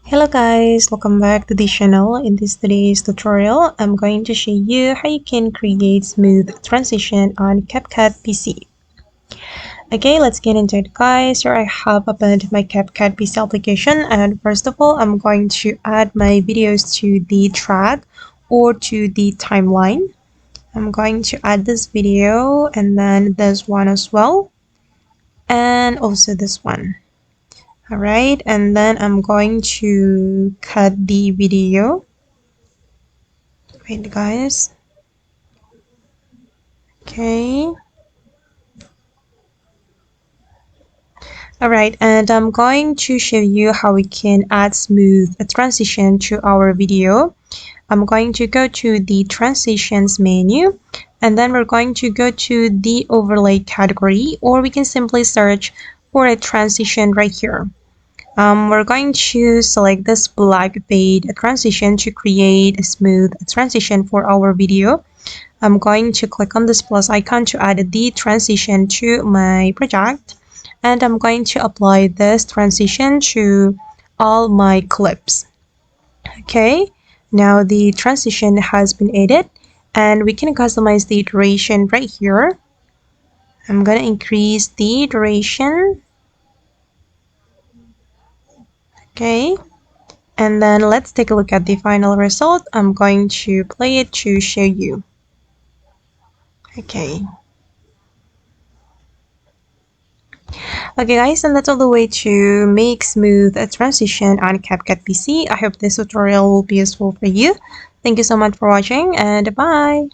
Hello guys, welcome back to the channel. In today's tutorial, I'm going to show you how you can create smooth transition on CapCut PC. Okay, let's get into it guys. Here I have opened my CapCut PC application, and first of all, I'm going to add my videos to the track or to the timeline. I'm going to add this video and then this one as well, and also this one. Alright, and then I'm going to cut the video. Wait guys. Okay. Alright, and I'm going to show you how we can add smooth transition to our video. I'm going to go to the transitions menu, and then we're going to go to the overlay category, or we can simply search for a transition right here. We're going to select this black fade transition to create a smooth transition for our video. I'm going to click on this plus icon to add the transition to my project, and I'm going to apply this transition to all my clips. Okay, now the transition has been added, and we can customize the duration right here. I'm going to increase the duration. Okay, and then let's take a look at the final result. I'm going to play it to show you. Okay. Okay guys, and that's all the way to make smooth a transition on CapCut PC. I hope this tutorial will be useful for you. Thank you so much for watching, and bye!